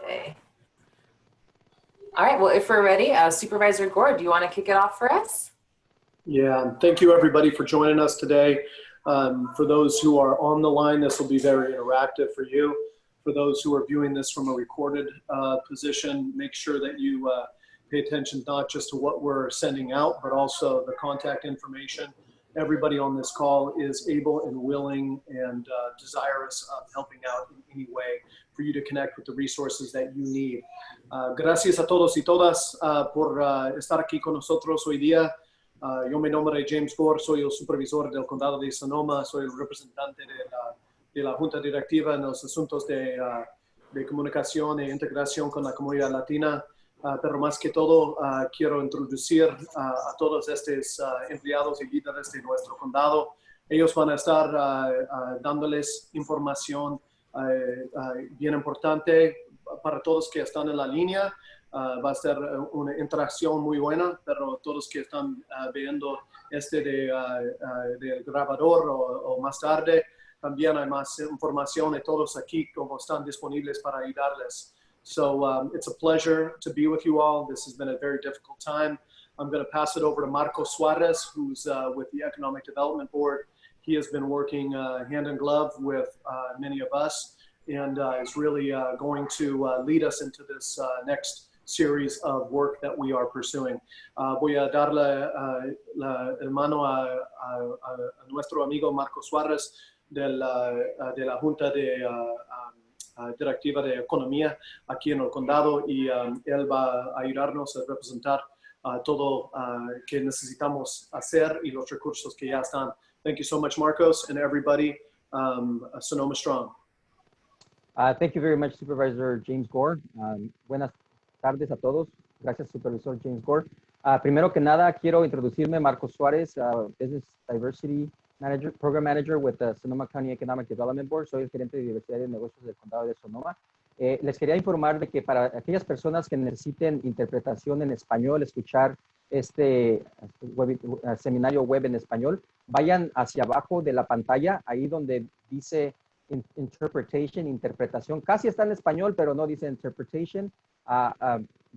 Okay. All right, well, if we're ready, Supervisor Gore, do you want to kick it off for us? Yeah, thank you everybody for joining us today. For those who are on the line, this will be very interactive for you. For those who are viewing this from a recorded position, make sure that you pay attention not just to what we're sending out, but also the contact information. Everybody on this call is able and willing and desirous of helping out in any way for you to connect with the resources that you need. Gracias a todos y todas por estar aquí con nosotros hoy día. Yo me nombre James Gore, soy el supervisor del condado de Sonoma, soy el representante de la Junta Directiva en los asuntos de comunicación e integración con la comunidad latina. Pero más que todo, quiero introducir a todos estos empleados y líderes de nuestro condado. Ellos van a estar dándoles información bien importante para todos que están en la línea. Va a ser una interacción muy buena, pero todos que están viendo del grabador o más tarde, también hay más información de todos aquí como están disponibles para ayudarles. So it's a pleasure to be with you all. This has been a very difficult time. I'm going to pass it over to Marco Suarez, who's with the Economic Development Board. He has been working hand in glove with many of us and is really going to lead us into this next series of work that we are pursuing. Voy a darle la mano a nuestro amigo Marco Suarez de la Junta Directiva de Economía aquí en el condado y él va a ayudarnos a representar todo que necesitamos hacer y los recursos que ya están. Thank you so much, Marcos, and everybody. Sonoma Strong. Thank you very much, Supervisor James Gore. Buenas tardes a todos. Gracias, Supervisor James Gore. Primero que nada, quiero introducirme, Marcos Suárez, Business Diversity Manager, Program Manager with the Sonoma County Economic Development Board. Soy el gerente de diversidad de negocios del condado de Sonoma. Les quería informar de que para aquellas personas que necesiten interpretación en español, escuchar este seminario web en español, vayan hacia abajo de la pantalla, ahí donde dice interpretation, interpretación. Casi está en español, pero no dice interpretation.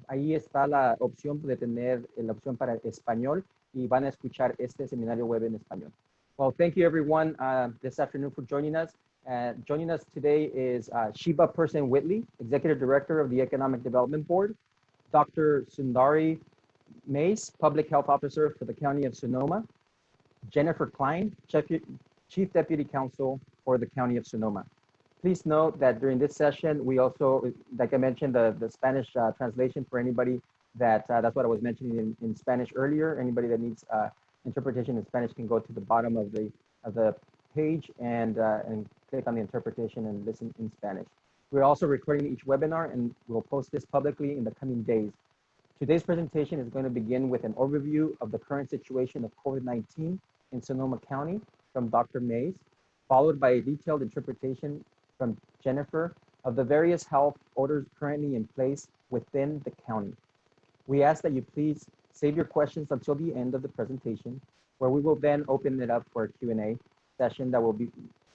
Ahí está la opción de tener la opción para español y van a escuchar este seminario web en español. Well, thank you everyone this afternoon for joining us. Joining us today is Sheba Person Whitley, Executive Director of the Economic Development Board, Dr. Sundari Mase, Public Health Officer for the County of Sonoma, Jennifer Klein, Chief Deputy Counsel for the County of Sonoma. Please note that during this session, we also, like I mentioned, the Spanish translation for anybody that's what I was mentioning in Spanish earlier. Anybody that needs interpretation in Spanish can go to the bottom of the page and click on the interpretation and listen in Spanish. We're also recording each webinar and we'll post this publicly in the coming days. Today's presentation is going to begin with an overview of the current situation of COVID-19 in Sonoma County from Dr. Mase, followed by a detailed interpretation from Jennifer of the various health orders currently in place within the county. We ask that you please save your questions until the end of the presentation, where we will then open it up for a Q&A session that will be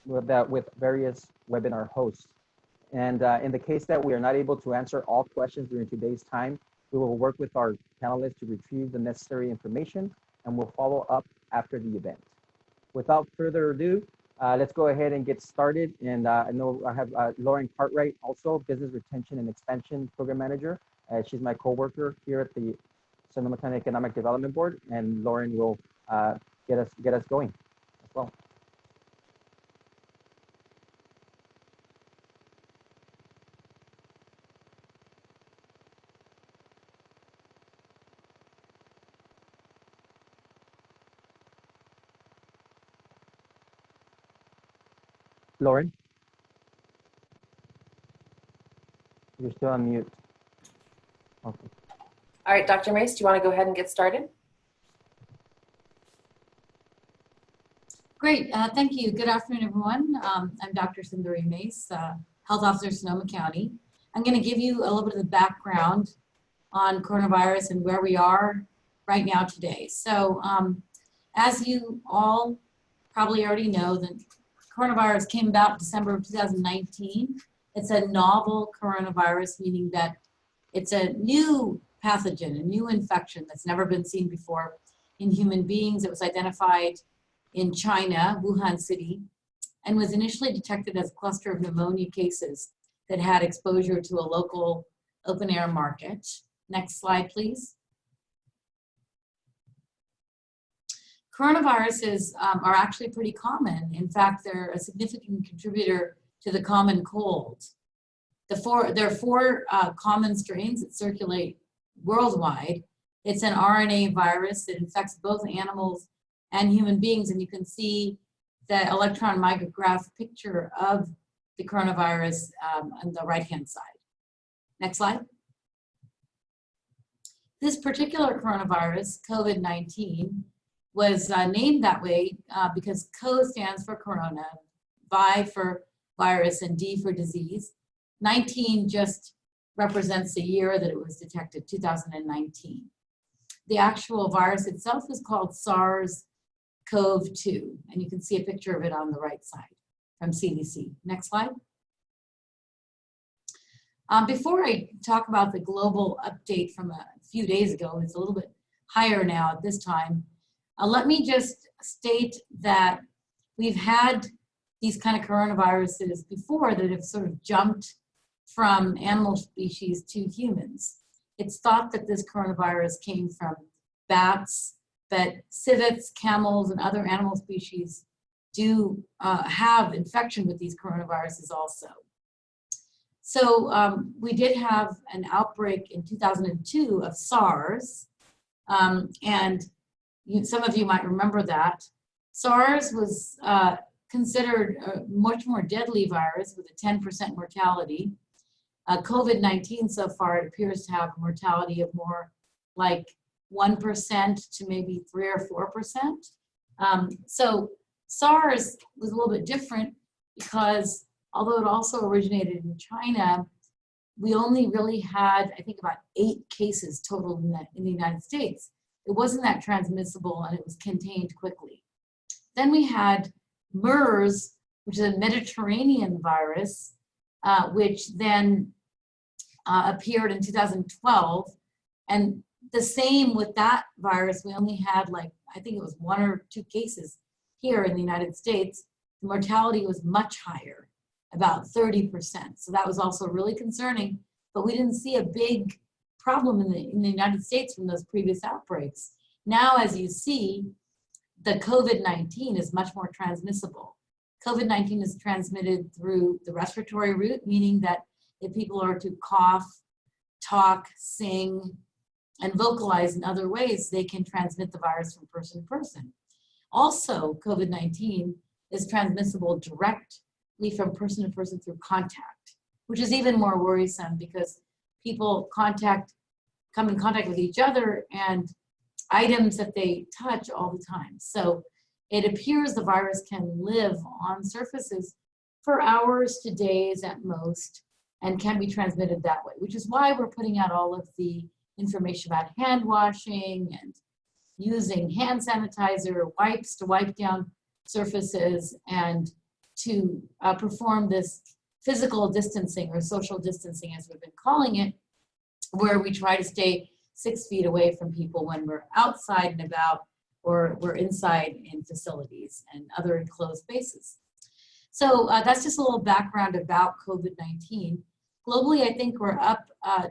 with various webinar hosts. And in the case that we are not able to answer all questions during today's time, we will work with our panelists to retrieve the necessary information and we'll follow up after the event. Without further ado, let's go ahead and get started. And I know I have Lauren Cartwright, also Business Retention and Expansion Program Manager. She's my co-worker here at the Sonoma County Economic Development Board, and Lauren will get us going as well. Lauren, you're still on mute. Okay. All right, Dr. Mase, do you want to go ahead and get started? Great, thank you. Good afternoon, everyone. I'm Dr. Sundari Mase, Health Officer, Sonoma County. I'm going to give you a little bit of the background on coronavirus and where we are right now today. So as you all probably already know, the coronavirus came about December of 2019. It's a novel coronavirus, meaning that it's a new pathogen, a new infection that's never been seen before in human beings. It was identified in China, Wuhan city, and was initially detected as a cluster of pneumonia cases that had exposure to a local open air market. Next slide, please. Coronaviruses are actually pretty common. In fact, they're a significant contributor to the common cold. There are four common strains that circulate worldwide. It's an RNA virus that infects both animals and human beings, and you can see the electron micrograph picture of the coronavirus on the right-hand side. Next slide. This particular coronavirus, COVID-19, was named that way because CO stands for corona, Vi for virus, and D for disease. 19 just represents the year that it was detected, 2019. The actual virus itself is called SARS-CoV-2, and you can see a picture of it on the right side from CDC. Next slide. Before I talk about the global update from a few days ago, it's a little bit higher now at this time, let me just state that we've had these kind of coronaviruses before that have sort of jumped from animal species to humans. It's thought that this coronavirus came from bats, but civets, camels, and other animal species do have infection with these coronaviruses also. So we did have an outbreak in 2002 of SARS, and some of you might remember that. SARS was considered a much more deadly virus with a 10% mortality. COVID-19 so far, it appears to have a mortality of more like 1% to maybe 3 or 4%. So SARS was a little bit different because although it also originated in China, we only really had, I think, about 8 cases total in the United States. It wasn't that transmissible and it was contained quickly. Then we had MERS, which is a Mediterranean virus, which then appeared in 2012. And the same with that virus, we only had like, I think it was 1 or 2 cases here in the United States. The mortality was much higher, about 30%. So that was also really concerning, but we didn't see a big problem in the United States from those previous outbreaks. Now, as you see, the COVID-19 is much more transmissible. COVID-19 is transmitted through the respiratory route, meaning that if people are to cough, talk, sing, and vocalize in other ways, they can transmit the virus from person to person. Also, COVID-19 is transmissible directly from person to person through contact, which is even more worrisome because people come in contact with each other and items that they touch all the time. So it appears the virus can live on surfaces for hours to days at most and can be transmitted that way, which is why we're putting out all of the information about hand washing and using hand sanitizer, wipes to wipe down surfaces, and to perform this physical distancing or social distancing, as we've been calling it, where we try to stay 6 feet away from people when we're outside and about, or we're inside in facilities and other enclosed spaces. So that's just a little background about COVID-19. Globally, I think we're up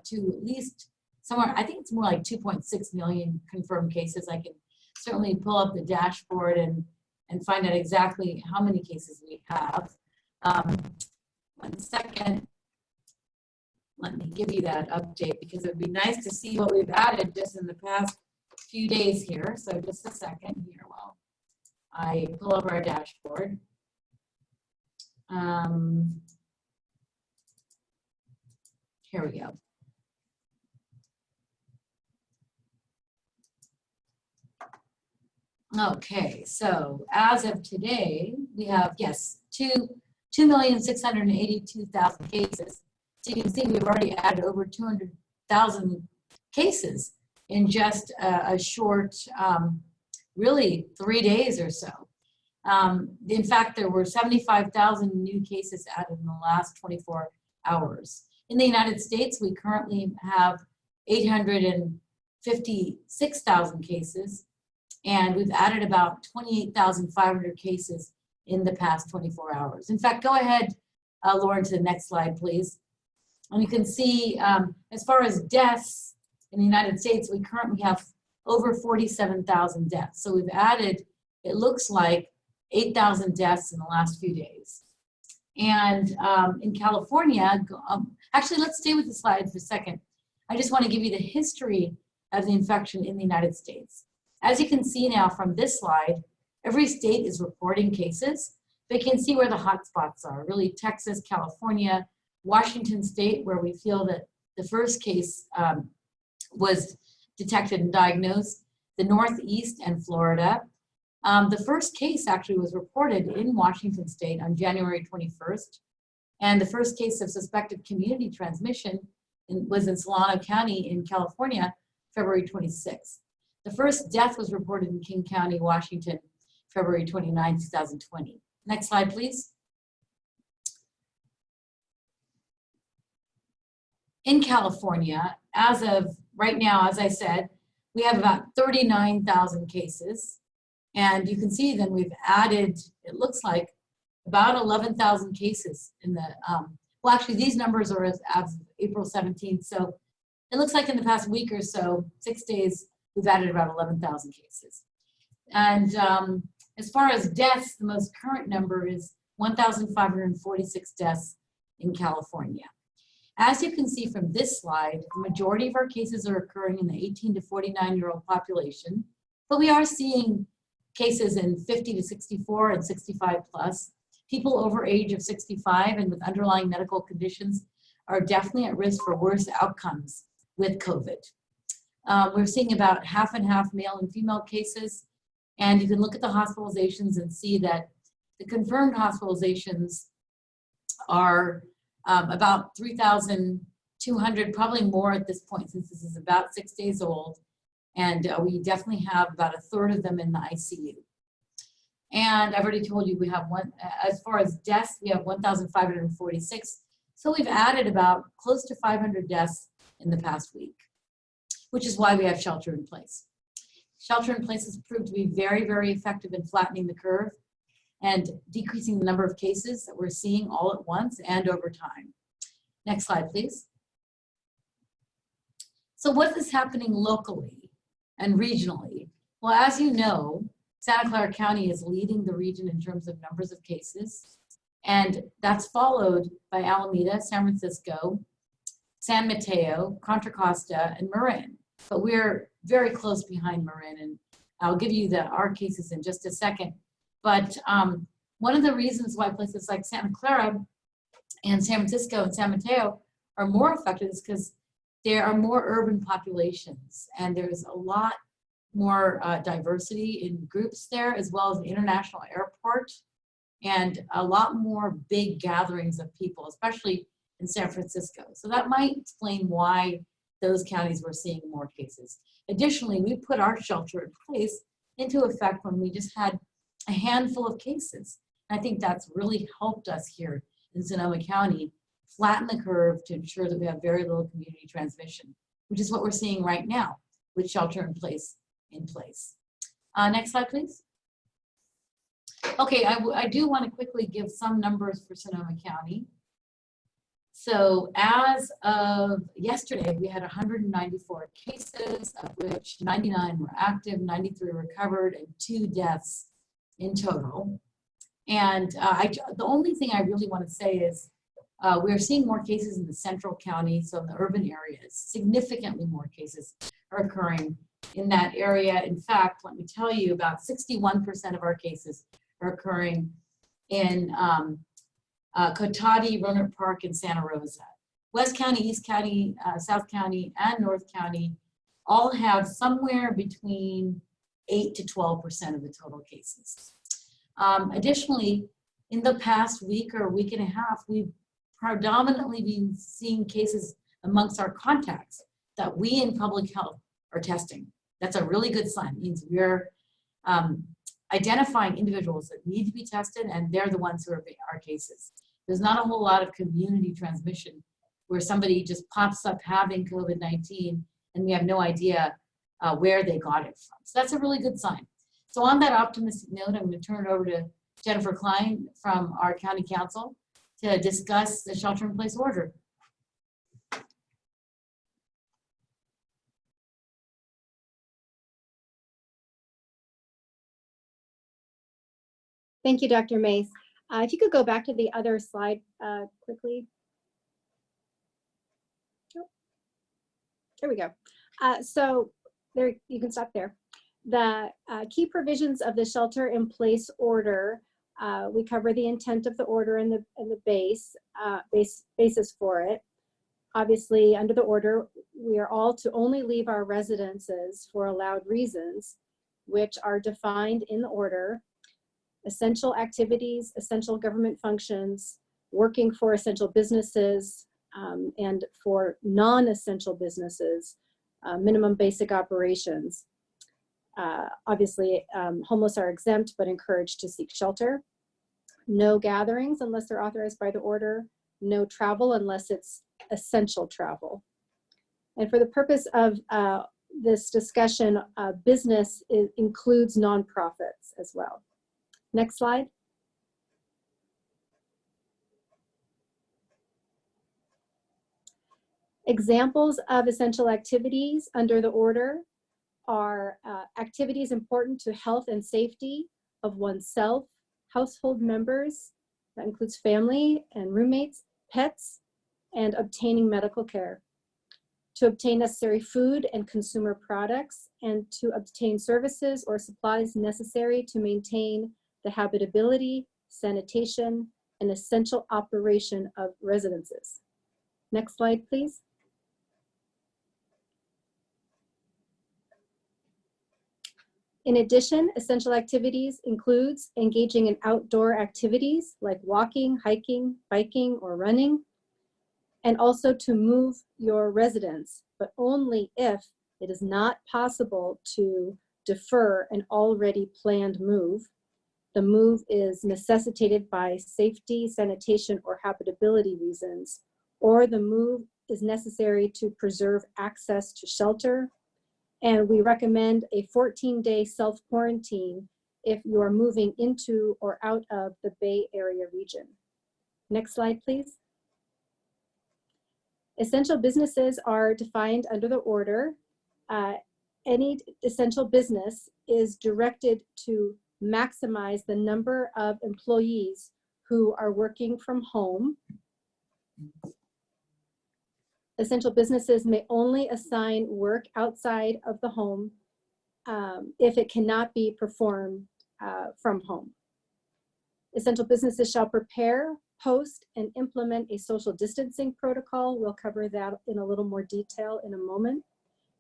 to at least somewhere, I think it's more like 2.6 million confirmed cases. I can certainly pull up the dashboard and find out exactly how many cases we have. 1 second. Let me give you that update because it would be nice to see what we've added just in the past few days here. So just a second here while I pull up our dashboard. Here we go. Okay, so as of today, we have, yes, 2,682,000 cases. So you can see we've already added over 200,000 cases in just a short, really 3 days or so. In fact, there were 75,000 new cases added in the last 24 hours. In the United States, we currently have 856,000 cases, and we've added about 28,500 cases in the past 24 hours. In fact, go ahead, Lauren, to the next slide, please. And you can see, as far as deaths in the United States, we currently have over 47,000 deaths. So we've added, it looks like, 8,000 deaths in the last few days. And in California, actually, let's stay with the slide for a second. I just want to give you the history of the infection in the United States. As you can see now from this slide, every state is reporting cases. They can see where the hot spots are, really Texas, California, Washington State, where we feel that the first case was detected and diagnosed, the Northeast, and Florida. The first case actually was reported in Washington State on January 21st, and the first case of suspected community transmission was in Solano County in California, February 26th. The first death was reported in King County, Washington, February 29, 2020. Next slide, please. In California, as of right now, as I said, we have about 39,000 cases. And you can see then we've added, it looks like, about 11,000 cases in the, well, actually these numbers are as of April 17th. So it looks like in the past week or so, 6 days, we've added about 11,000 cases. And as far as deaths, the most current number is 1,546 deaths in California. As you can see from this slide, the majority of our cases are occurring in the 18 to 49-year-old population, but we are seeing cases in 50 to 64 and 65 plus. People over age of 65 and with underlying medical conditions are definitely at risk for worse outcomes with COVID. We're seeing about half and half male and female cases, and you can look at the hospitalizations and see that the confirmed hospitalizations are about 3,200, probably more at this point since this is about 6 days old. And we definitely have about a third of them in the ICU. And I've already told you we have as far as deaths, we have 1,546. So we've added about close to 500 deaths in the past week, which is why we have shelter in place. Shelter in place has proved to be very, very effective in flattening the curve and decreasing the number of cases that we're seeing all at once and over time. Next slide, please. So what is happening locally and regionally? Well, as you know, Santa Clara County is leading the region in terms of numbers of cases, and that's followed by Alameda, San Francisco, San Mateo, Contra Costa, and Marin. But we're very close behind Marin, and I'll give you our cases in just a second. But one of the reasons why places like Santa Clara and San Francisco and San Mateo are more affected is because there are more urban populations, and there's a lot more diversity in groups there, as well as the international airport, and a lot more big gatherings of people, especially in San Francisco. So that might explain why those counties were seeing more cases. Additionally, we put our shelter in place into effect when we just had a handful of cases. I think that's really helped us here in Sonoma County flatten the curve to ensure that we have very little community transmission, which is what we're seeing right now with shelter in place. Next slide, please. Okay, I do want to quickly give some numbers for Sonoma County. So as of yesterday, we had 194 cases, of which 99 were active, 93 recovered, and 2 deaths in total. And the only thing I really want to say is we're seeing more cases in the central county, so in the urban areas. Significantly more cases are occurring in that area. In fact, let me tell you, about 61% of our cases are occurring in Cotati, Rohnert Park, and Santa Rosa. West County, East County, South County, and North County all have somewhere between 8 to 12% of the total cases. Additionally, in the past week or week and a half, we've predominantly been seeing cases amongst our contacts that we in public health are testing. That's a really good sign. It means we're identifying individuals that need to be tested, and they're the ones who are our cases. there's not a whole lot of community transmission where somebody just pops up having COVID-19 and we have no idea where they got it from. So that's a really good sign. So on that optimistic note, I'm going to turn it over to Jennifer Klein from our County Counsel to discuss the shelter-in-place order. Thank you, Dr. Mase. If you could go back to the other slide quickly. Oh, there we go. So there, you can stop there. The key provisions of the shelter-in-place order, we cover the intent of the order and the basis for it. Obviously, under the order, we are all to only leave our residences for allowed reasons, which are defined in the order: essential activities, essential government functions, working for essential businesses, and for non-essential businesses, minimum basic operations. Obviously, homeless are exempt but encouraged to seek shelter. No gatherings unless they're authorized by the order. No travel unless it's essential travel. And for the purpose of this discussion, business includes nonprofits as well. Next slide. Examples of essential activities under the order are activities important to health and safety of oneself, household members, that includes family and roommates, pets, and obtaining medical care. To obtain necessary food and consumer products, and to obtain services or supplies necessary to maintain the habitability, sanitation, and essential operation of residences. Next slide, please. In addition, essential activities includes engaging in outdoor activities like walking, hiking, biking, or running, and also to move your residence, but only if it is not possible to defer an already planned move. The move is necessitated by safety, sanitation, or habitability reasons, or the move is necessary to preserve access to shelter. And we recommend a 14-day self-quarantine if you are moving into or out of the Bay Area region. Next slide, please. Essential businesses are defined under the order. Any essential business is directed to maximize the number of employees who are working from home. Essential businesses may only assign work outside of the home if it cannot be performed from home. Essential businesses shall prepare, post, and implement a social distancing protocol. We'll cover that in a little more detail in a moment,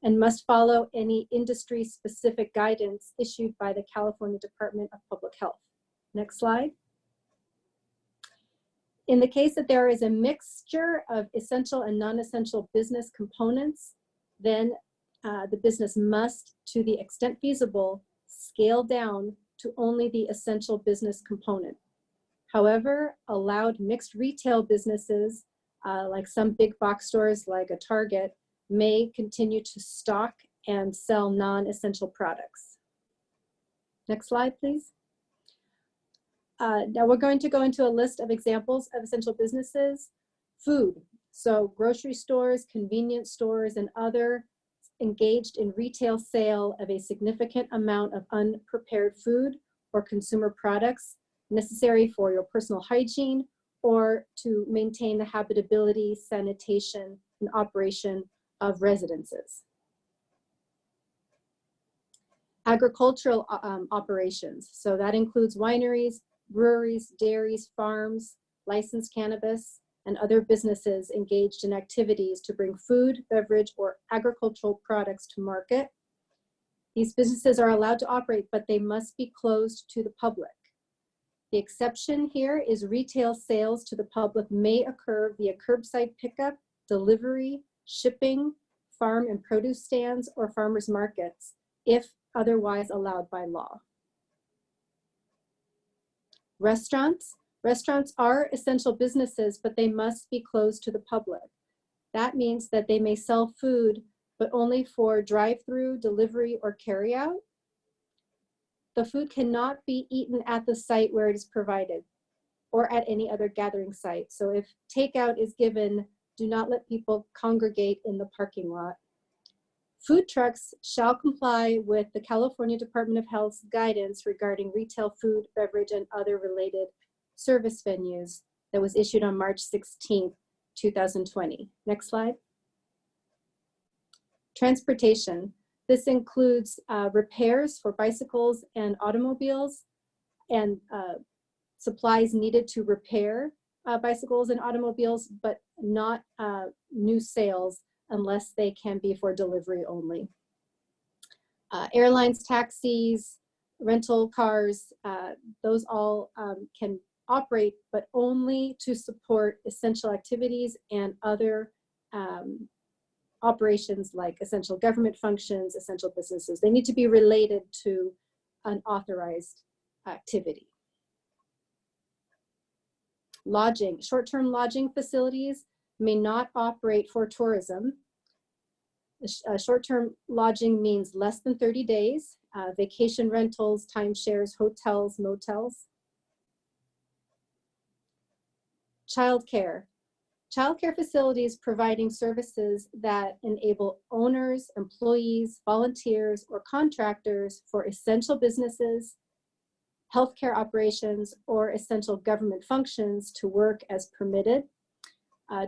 and must follow any industry-specific guidance issued by the California Department of Public Health. Next slide. In the case that there is a mixture of essential and non-essential business components, then the business must, to the extent feasible, scale down to only the essential business component. However, allowed mixed retail businesses, like some big box stores like a Target, may continue to stock and sell non-essential products. Next slide, please. Now we're going to go into a list of examples of essential businesses. Food, so grocery stores, convenience stores, and other engaged in retail sale of a significant amount of unprepared food or consumer products necessary for your personal hygiene or to maintain the habitability, sanitation, and operation of residences. Agricultural operations, so that includes wineries, breweries, dairies, farms, licensed cannabis, and other businesses engaged in activities to bring food, beverage, or agricultural products to market. These businesses are allowed to operate, but they must be closed to the public. The exception here is retail sales to the public may occur via curbside pickup, delivery, shipping, farm and produce stands, or farmers markets, if otherwise allowed by law. Restaurants, Restaurants are essential businesses, but they must be closed to the public. That means that they may sell food, but only for drive-through, delivery, or carry-out. The food cannot be eaten at the site where it is provided or at any other gathering site. So if takeout is given, do not let people congregate in the parking lot. Food trucks shall comply with the California Department of Health's guidance regarding retail food, beverage, and other related service venues that was issued on March 16th, 2020. Next slide. Transportation. This includes repairs for bicycles and automobiles and supplies needed to repair bicycles and automobiles, but not new sales unless they can be for delivery only. Airlines, taxis, rental cars, those all can operate, but only to support essential activities and other operations like essential government functions, essential businesses. They need to be related to an authorized activity. Lodging. Short-term lodging facilities may not operate for tourism. Short-term lodging means less than 30 days. Vacation rentals, timeshares, hotels, motels. Childcare. Childcare facilities providing services that enable owners, employees, volunteers, or contractors for essential businesses, healthcare operations, or essential government functions to work as permitted.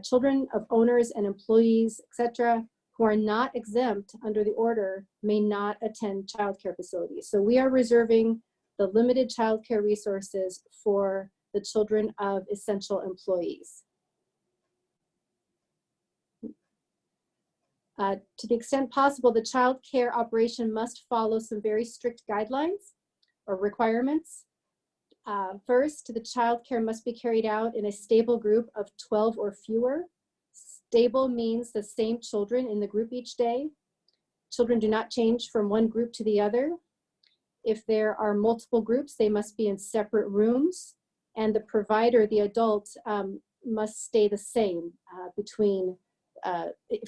Children of owners and employees, etc., who are not exempt under the order may not attend childcare facilities. So we are reserving the limited childcare resources for the children of essential employees. To the extent possible, the child care operation must follow some very strict guidelines or requirements. First, the child care must be carried out in a stable group of 12 or fewer. Stable means the same children in the group each day. Children do not change from one group to the other. If there are multiple groups, they must be in separate rooms, and the provider, the adult, must stay the same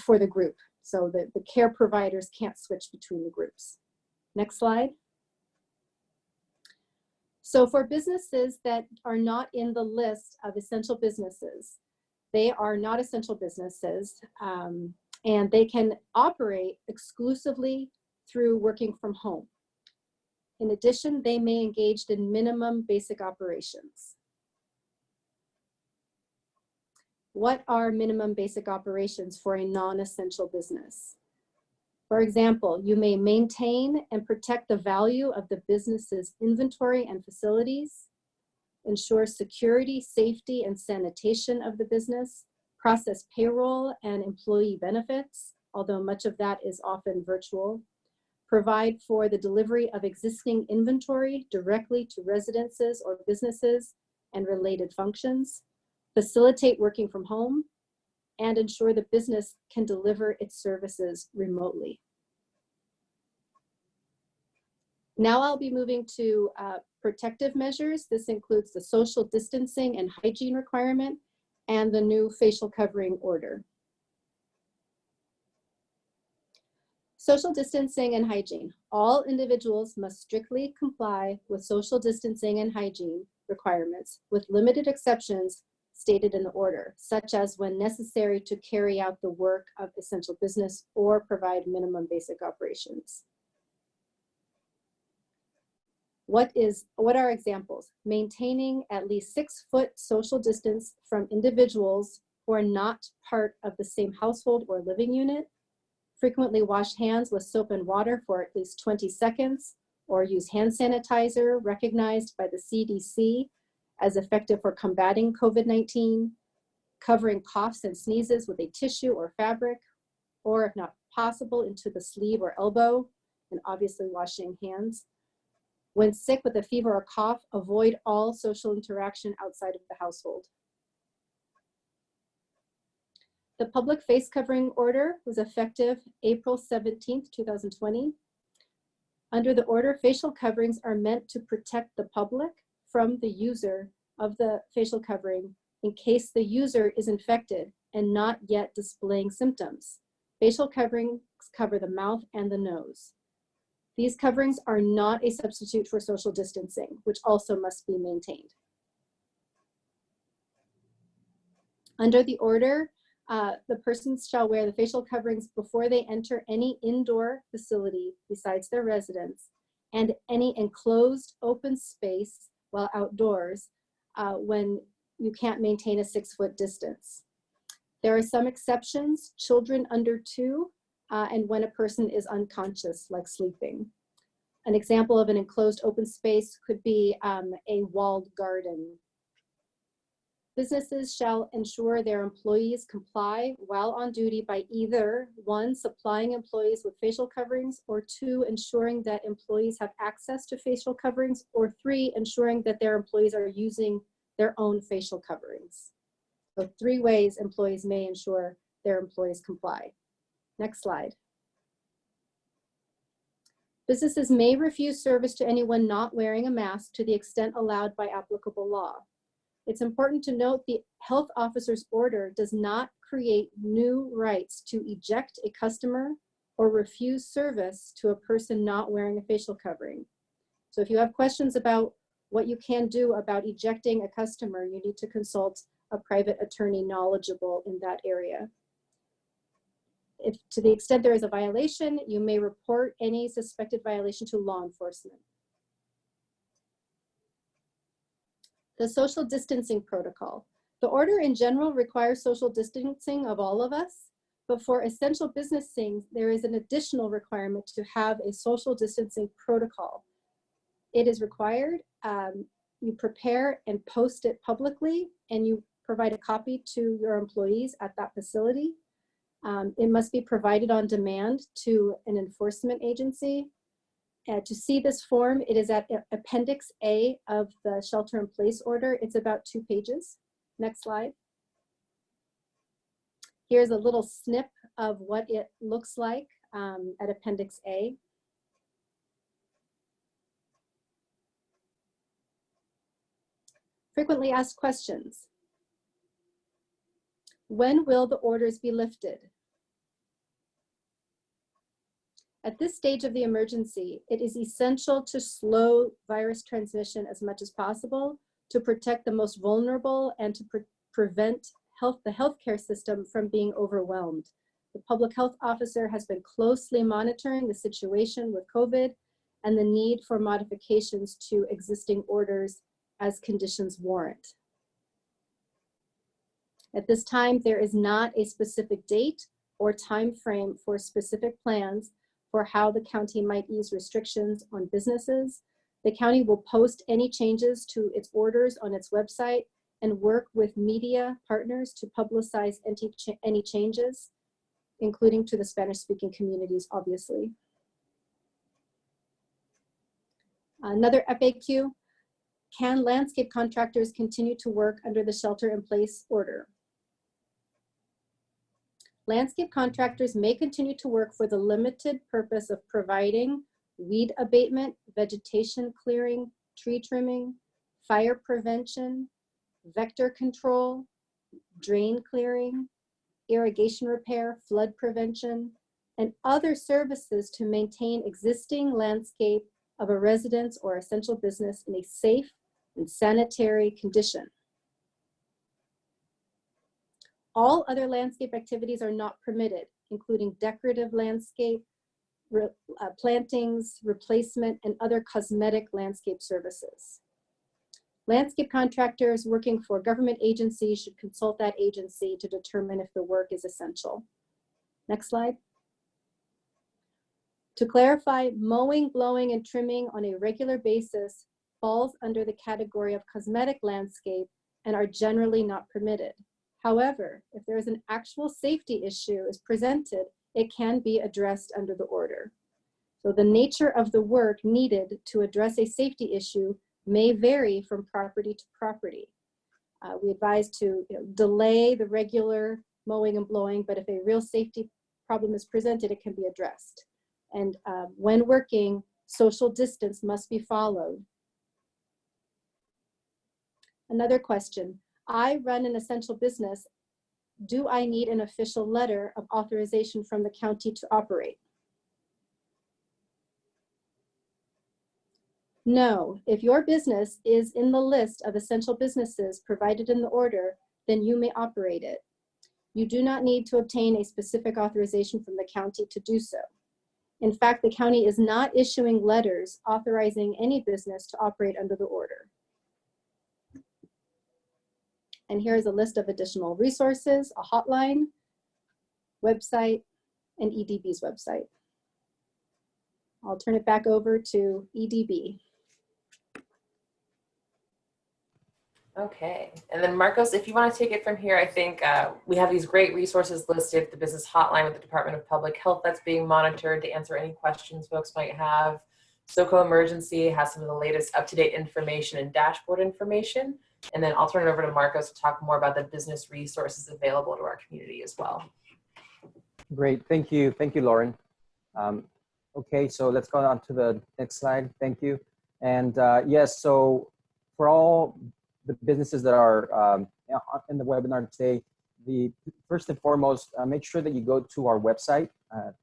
for the group. So the care providers can't switch between the groups. Next slide. So for businesses that are not in the list of essential businesses, they are not essential businesses, and they can operate exclusively through working from home. In addition, they may engage in minimum basic operations. What are minimum basic operations for a non-essential business? For example, you may maintain and protect the value of the business's inventory and facilities, ensure security, safety, and sanitation of the business, process payroll and employee benefits, although much of that is often virtual, provide for the delivery of existing inventory directly to residences or businesses and related functions, facilitate working from home, and ensure the business can deliver its services remotely. Now I'll be moving to protective measures. This includes the social distancing and hygiene requirement and the new facial covering order. Social distancing and hygiene. All individuals must strictly comply with social distancing and hygiene requirements, with limited exceptions stated in the order, such as when necessary to carry out the work of essential business or provide minimum basic operations. What are examples? Maintaining at least 6-foot social distance from individuals who are not part of the same household or living unit, frequently wash hands with soap and water for at least 20 seconds, or use hand sanitizer recognized by the CDC as effective for combating COVID-19, covering coughs and sneezes with a tissue or fabric, or if not possible, into the sleeve or elbow, and obviously washing hands. When sick with a fever or cough, avoid all social interaction outside of the household. The public face covering order was effective April 17th, 2020. Under the order, facial coverings are meant to protect the public from the user of the facial covering in case the user is infected and not yet displaying symptoms. Facial coverings cover the mouth and the nose. These coverings are not a substitute for social distancing, which also must be maintained. Under the order, the persons shall wear the facial coverings before they enter any indoor facility besides their residence and any enclosed open space while outdoors when you can't maintain a 6-foot distance. There are some exceptions, children under 2, and when a person is unconscious, like sleeping. An example of an enclosed open space could be a walled garden. Businesses shall ensure their employees comply while on duty by either 1, supplying employees with facial coverings, or 2, ensuring that employees have access to facial coverings, or 3, ensuring that their employees are using their own facial coverings. So 3 ways employees may ensure their employees comply. Next slide. Businesses may refuse service to anyone not wearing a mask to the extent allowed by applicable law. It's important to note the health officer's order does not create new rights to eject a customer or refuse service to a person not wearing a facial covering. So if you have questions about what you can do about ejecting a customer, you need to consult a private attorney knowledgeable in that area. If to the extent there is a violation, you may report any suspected violation to law enforcement. The social distancing protocol. The order in general requires social distancing of all of us, but for essential business things, there is an additional requirement to have a social distancing protocol. It is required. You prepare and post it publicly, and you provide a copy to your employees at that facility. It must be provided on demand to an enforcement agency. To see this form, it is at Appendix A of the shelter-in-place order. It's about 2 pages. Next slide. Here's a little snip of what it looks like at Appendix A. Frequently asked questions. When will the orders be lifted? At this stage of the emergency, it is essential to slow virus transmission as much as possible to protect the most vulnerable and to prevent the healthcare system from being overwhelmed. The public health officer has been closely monitoring the situation with COVID and the need for modifications to existing orders as conditions warrant. At this time, there is not a specific date or time frame for specific plans for how the county might ease restrictions on businesses. The county will post any changes to its orders on its website and work with media partners to publicize any changes, including to the Spanish-speaking communities, obviously. Another FAQ, can landscape contractors continue to work under the shelter-in-place order? Landscape contractors may continue to work for the limited purpose of providing weed abatement, vegetation clearing, tree trimming, fire prevention, vector control, drain clearing, irrigation repair, flood prevention, and other services to maintain existing landscape of a residence or essential business in a safe and sanitary condition. All other landscape activities are not permitted, including decorative landscape, plantings, replacement, and other cosmetic landscape services. Landscape contractors working for government agencies should consult that agency to determine if the work is essential. Next slide. To clarify, mowing, blowing, and trimming on a regular basis falls under the category of cosmetic landscape and are generally not permitted. However, if there is an actual safety issue is presented, it can be addressed under the order. So the nature of the work needed to address a safety issue may vary from property to property. We advise to delay the regular mowing and blowing, but if a real safety problem is presented, it can be addressed. And when working, social distance must be followed. Another question. I run an essential business. Do I need an official letter of authorization from the county to operate? No. If your business is in the list of essential businesses provided in the order, then you may operate it. You do not need to obtain a specific authorization from the county to do so. In fact, the county is not issuing letters authorizing any business to operate under the order. And here is a list of additional resources, a hotline, website, and EDB's website. I'll turn it back over to EDB. Okay, and then Marcos, if you want to take it from here, I think we have these great resources listed, the business hotline with the Department of Public Health that's being monitored to answer any questions folks might have. SoCo Emergency has some of the latest up-to-date information and dashboard information. And then I'll turn it over to Marcos to talk more about the business resources available to our community as well. Great, thank you, Lauren. Okay, so let's go on to the next slide. Thank you. And yes, so for all the businesses that are in the webinar today, first and foremost, make sure that you go to our website.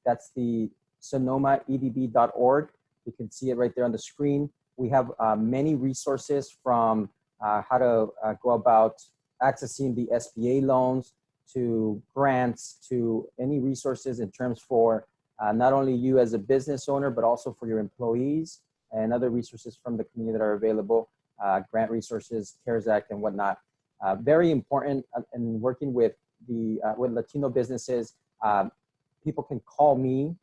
That's the sonomaedb.org. You can see it right there on the screen. We have many resources from how to go about accessing the SBA loans, to grants, to any resources in terms for not only you as a business owner, but also for your employees, and other resources from the community that are available, grant resources, CARES Act, and whatnot. Very important in working with Latino businesses. People can call me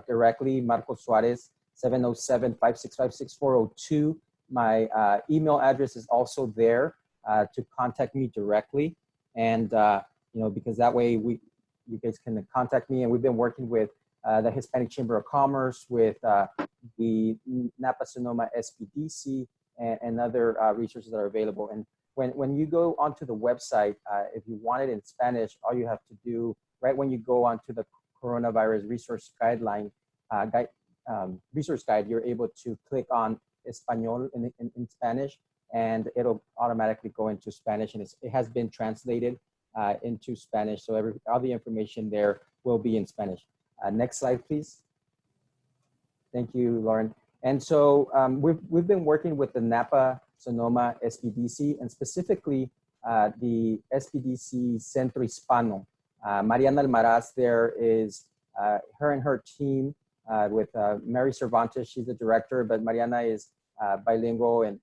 directly, Marcos Suarez, 707-565-6402. My email address is also there to contact me directly. And, because that way you guys can contact me. And we've been working with the Hispanic Chamber of Commerce, with the Napa-Sonoma SBDC, and other resources that are available. And when you go onto the website, if you want it in Spanish, all you have to do, right when you go onto the coronavirus resource guideline, resource guide, you're able to click on Español in Spanish, and it'll automatically go into Spanish, and it has been translated into Spanish. So all the information there will be in Spanish. Next slide, please. Thank you, Lauren. And so we've been working with the Napa-Sonoma SBDC, and specifically the SBDC Centro Hispano. Mariana Almaraz there is her and her team with Mary Cervantes. She's the director, but Mariana is bilingual, and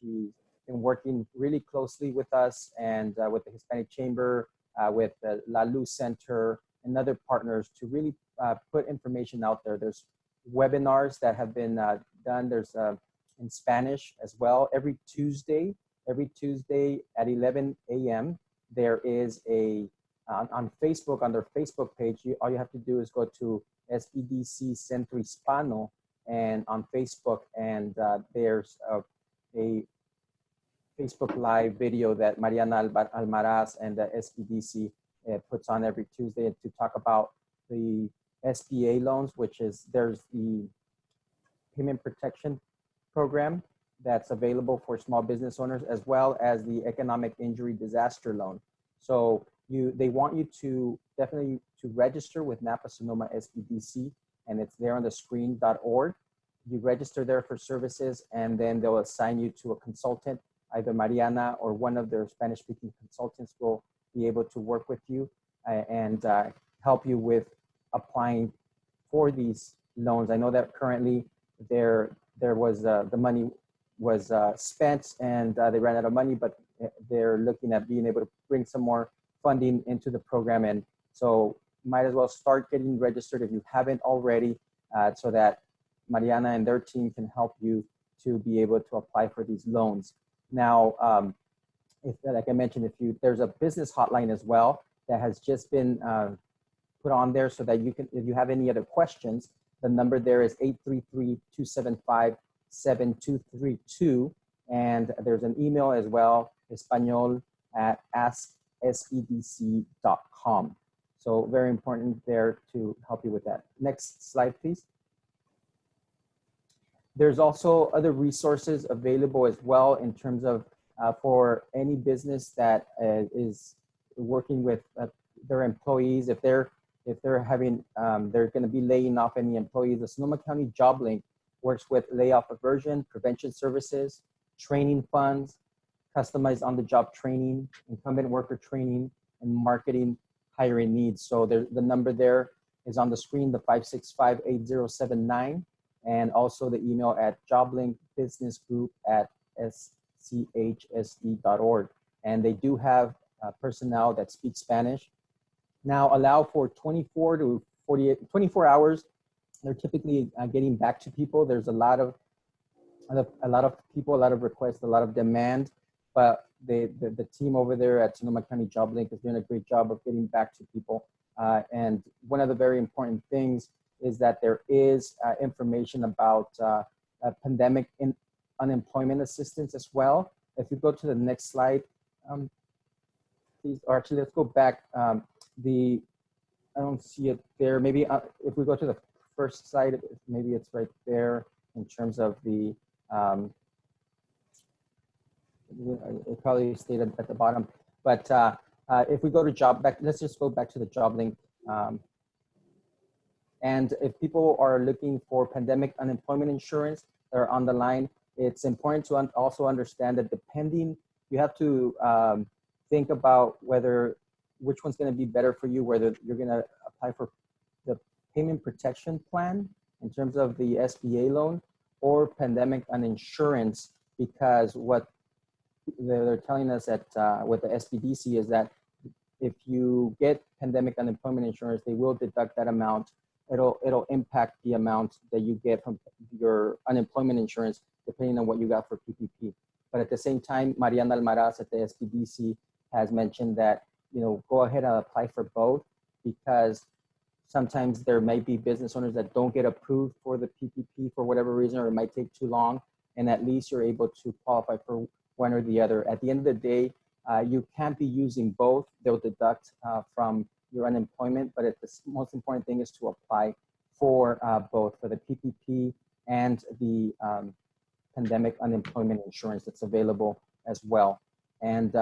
she's been working really closely with us and with the Hispanic Chamber, with the La Luz Center and other partners to really put information out there. There's webinars that have been done. There's in Spanish as well. Every Tuesday at 11 a.m. there is on Facebook, on their Facebook page, all you have to do is go to SBDC Centro Hispano and on Facebook, and there's a Facebook Live video that Mariana Almaraz and the SBDC puts on every Tuesday to talk about the SBA loans, there's the Payment Protection Program that's available for small business owners, as well as the Economic Injury Disaster Loan. So they want you to definitely to register with Napa-Sonoma SBDC, and it's there on the screen.org. You register there for services, and then they'll assign you to a consultant. Either Mariana or one of their Spanish-speaking consultants will be able to work with you and help you with applying for these loans. I know that currently there was the money was spent, and they ran out of money, but they're looking at being able to bring some more funding into the program. And so might as well start getting registered if you haven't already, so that Mariana and their team can help you to be able to apply for these loans. Now, like I mentioned, there's a business hotline as well that has just been put on there, so that you can, if you have any other questions, the number there is 833-275-7232. And there's an email as well, espanol@askedc.com. So very important there to help you with that. Next slide, please. There's also other resources available as well in terms of for any business that is working with their employees. If they're having, they're going to be laying off any employees, the Sonoma County Job Link works with layoff aversion, prevention services, training funds, customized on-the-job training, incumbent worker training, and marketing hiring needs. So the number there is on the screen, the 565-8079, and also the email at joblinkbusinessgroup@schsd.org. And they do have personnel that speak Spanish. Now allow for 24 hours. They're typically getting back to people. There's a lot of people, a lot of requests, a lot of demand, but the team over there at Sonoma County Job Link is doing a great job of getting back to people. And one of the very important things is that there is information about pandemic unemployment assistance as well. If you go to the next slide, please, or actually let's go back. I don't see it there. Maybe if we go to the first slide, maybe it's right there in terms of the, it probably stayed at the bottom. But if we go to let's just go back to the job link. And if people are looking for pandemic unemployment insurance that are on the line, it's important to also understand that you have to think about which one's going to be better for you, whether you're going to apply for the payment protection plan in terms of the SBA loan or pandemic uninsurance, because what they're telling us with the SBDC is that if you get pandemic unemployment insurance, they will deduct that amount. It'll impact the amount that you get from your unemployment insurance, depending on what you got for PPP. But at the same time, Mariana Almaraz at the SBDC has mentioned that, go ahead and apply for both, because sometimes there may be business owners that don't get approved for the PPP for whatever reason, or it might take too long, and at least you're able to qualify for one or the other. At the end of the day, you can't be using both. They'll deduct from your unemployment, but the most important thing is to apply for both, for the PPP and the pandemic unemployment insurance that's available as well. And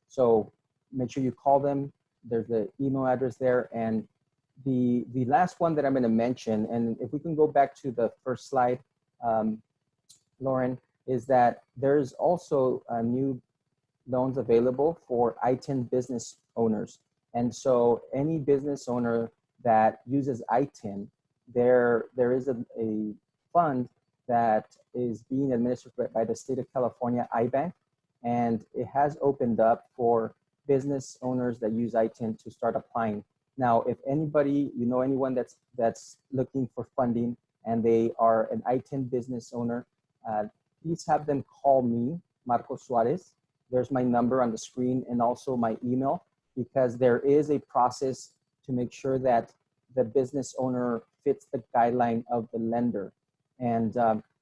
so make sure you call them. There's the email address there. And the last one that I'm going to mention, and if we can go back to the first slide, Lauren, is that there's also new loans available for ITIN business owners. And so any business owner that uses ITIN, there is a fund that is being administered by the state of California, iBank, and it has opened up for business owners that use ITIN to start applying. Now, if anybody, anyone that's looking for funding and they are an ITIN business owner, please have them call me, Marco Suarez. There's my number on the screen and also my email, because there is a process to make sure that the business owner fits the guideline of the lender. And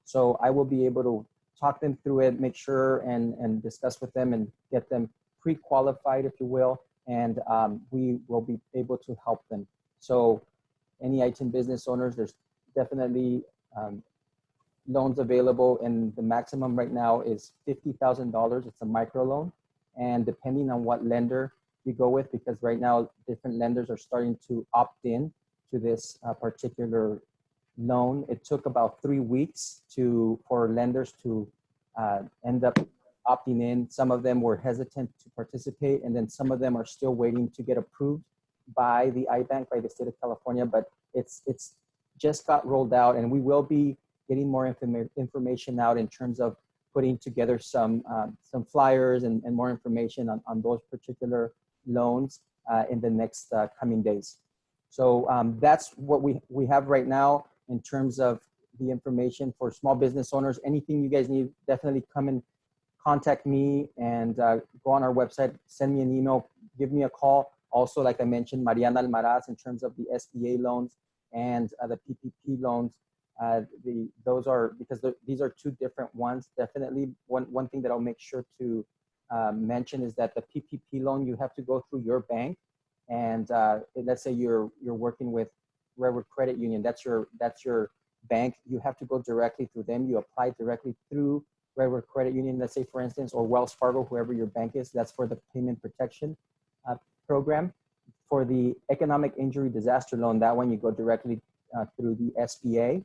so I will be able to talk them through it, make sure and discuss with them and get them pre-qualified, if you will, and we will be able to help them. So any ITIN business owners, there's definitely loans available, and the maximum right now is $50,000. It's a micro loan, and depending on what lender you go with, because right now different lenders are starting to opt in to this particular loan. It took about 3 weeks for lenders to end up opting in. Some of them were hesitant to participate, and then some of them are still waiting to get approved by the iBank, by the state of California, but it's just got rolled out, and we will be getting more information out in terms of putting together some flyers and more information on those particular loans in the next coming days. So that's what we have right now in terms of the information for small business owners. Anything you guys need, definitely come and contact me, and go on our website, send me an email, give me a call. Also, like I mentioned, Mariana Almaraz in terms of the SBA loans and the PPP loans. Those are, because these are two different ones. Definitely one thing that I'll make sure to mention is that the PPP loan, you have to go through your bank, and let's say you're working with Redwood Credit Union, that's your bank. You have to go directly through them. You apply directly through whatever credit union, let's say for instance, or Wells Fargo, whoever your bank is, that's for the payment protection program. For the economic injury disaster loan, that one you go directly through the SBA.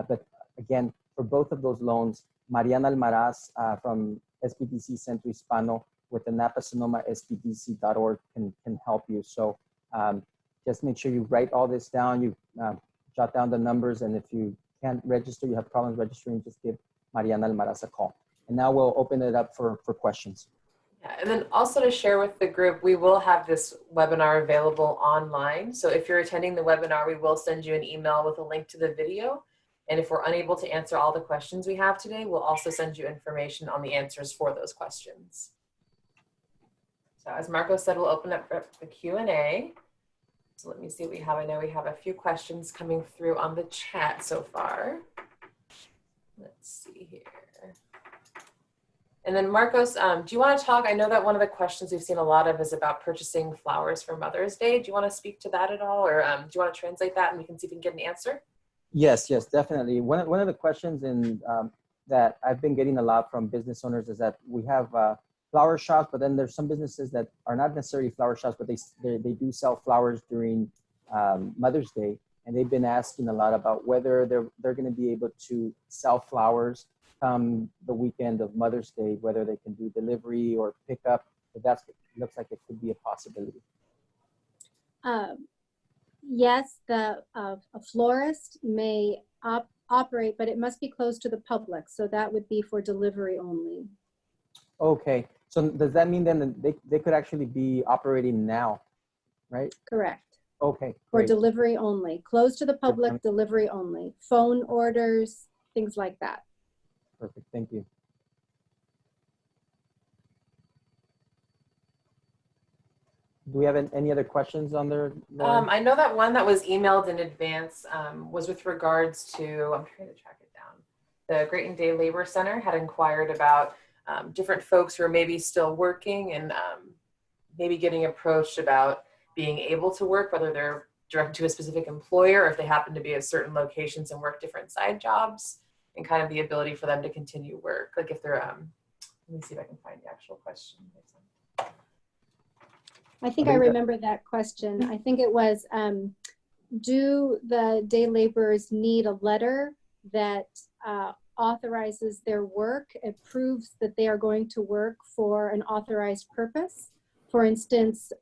But again, for both of those loans, Mariana Almaraz from SBDC Centro Hispano with the Napa-Sonoma SBDC.org can help you. So just make sure you write all this down, you jot down the numbers, and if you can't register, you have problems registering, just give Mariana Almaraz a call. And now we'll open it up for questions. Yeah, and then also to share with the group, we will have this webinar available online. So if you're attending the webinar, we will send you an email with a link to the video. And if we're unable to answer all the questions we have today, we'll also send you information on the answers for those questions. So as Marco said, we'll open up the Q&A. So let me see what we have. I know we have a few questions coming through on the chat so far. Let's see here. And then Marcos, do you want to talk? I know that one of the questions we've seen a lot of is about purchasing flowers for Mother's Day. Do you want to speak to that at all? Or do you want to translate that and we can see if we can get an answer? Yes, definitely. One of the questions that I've been getting a lot from business owners is that we have flower shops, but then there's some businesses that are not necessarily flower shops, but they do sell flowers during Mother's Day. And they've been asking a lot about whether they're going to be able to sell flowers the weekend of Mother's Day, whether they can do delivery or pickup. But that looks like it could be a possibility. Yes, a florist may operate, but it must be closed to the public. So that would be for delivery only. Okay. So does that mean then that they could actually be operating now, right? Correct. Okay. For Great. delivery only. Closed to the public, delivery only. Phone orders, things like that. Perfect. Thank you. Do we have any other questions on there? I know that one that was emailed in advance was with regards to, I'm trying to track it down. The Great Day Labor Center had inquired about different folks who are maybe still working and maybe getting approached about being able to work, whether they're directed to a specific employer or if they happen to be at certain locations and work different side jobs, and kind of the ability for them to continue work. Like if they're, let me see if I can find the actual question. I think I remember that question. I think it was, do the day laborers need a letter that authorizes their work? It proves that they are going to work for an authorized purpose. For instance,